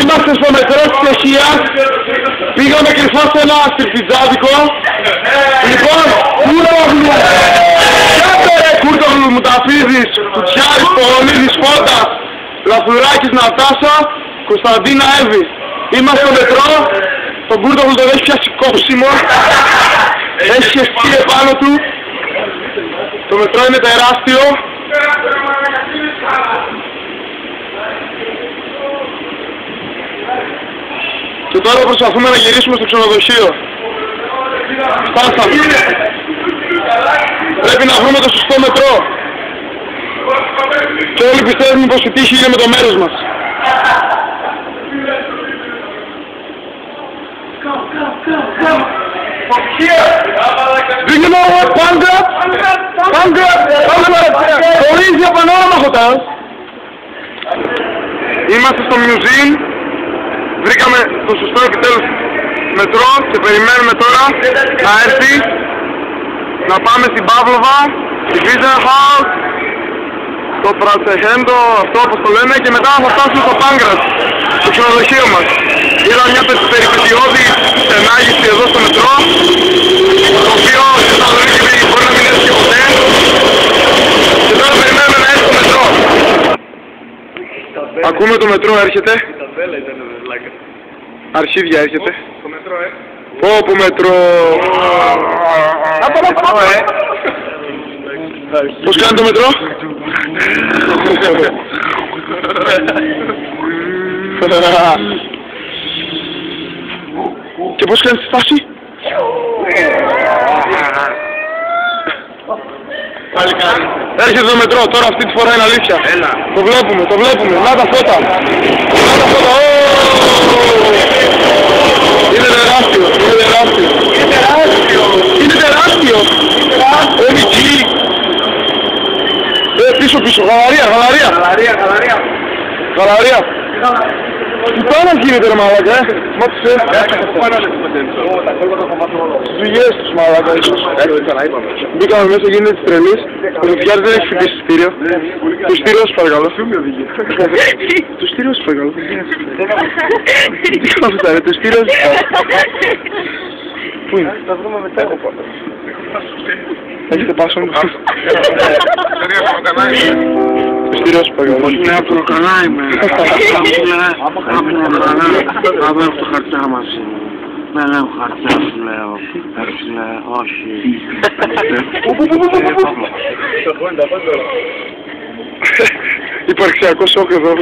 Είμαστε στο μετρό της Τσεχίας. Πήγαμε κρυφά σε ένα στριφτιτζάδικο. Λοιπόν, Κούρτογλου! Κάτω ρε Κούρτογλου, Μουταφίδης, Κουτσιάρης, Πογονίδης, Φώτας, Λαθουράκης, Νατάσα, Κωνσταντίνα, Εύη. Είμαστε στο μετρό. Τον Κούρτογλου τον έχει πιάσει κόψιμο. Έχει χεστεί επάνω του. Το μετρό είναι τεράστιο. Και τώρα προσπαθούμε να γυρίσουμε στο ξενοδοχείο. Φτάσαμε. Πρέπει να βρούμε το σωστό μετρό. Και όλοι πιστεύουμε πως η τύχη είναι με το μέρος μας. Do you know what Pankrat? Χωρίζει επανόραμα hotel. Είμαστε στο museum. Βρήκαμε το σωστό επιτέλους μετρό και περιμένουμε τώρα να έρθει να πάμε στην Παύλοβα, στη Βίζενχαουζ, στο Πρατσεχέντο, αυτό όπως το λένε, και μετά θα φτάσουμε στο Πάγκρατ, στο ξενοδοχείο μας. Είδα μια περιπετειώδη στενάγηση εδώ στο μετρό, το οποίο στη Θεσσαλονίκη μπορεί να μην έρθει και ποτέ, και τώρα περιμένουμε να έρθει το μετρό. Ακούμε το μετρό, έρχεται. Αρχίδια έρχεται. Το μετρό, Όπου μετρό. Πώς κάνει το μετρό? Και πώς κάνει τη στάση? Έρχεται το μετρό, τώρα αυτή τη φορά είναι αλήθεια. Το βλέπουμε, να τα φώτα. Είναι τεράστιο. MG. Πίσω, γαλαρία. Τι πάνω γίνεται ρε μαλάκα, Μάτσε. Στις δουλειές τους μαλάκα. Μπήκαμε μέσα, γίνεται της τρελής. Ο Λουφιάρης δεν έχει φυτίσει εισιτήριο. Το εισιτήριο σας παρακαλώ. Το εισιτήριο σας παρακαλώ. Τι κάνεις ρε, το εισιτήριο σας παρακαλώ. Πού είναι? Θα βρούμε μετά εγώ πάντα. Έχετε πάσο μου. Εισιτήριο σας παρακαλώ. Ναι, από το καλά είμαι. Θα βρω το χαρτιά μας. Δεν έχω χαρτιά σου λέω. Όχι. Υπαρξιακό σοκ εδώ.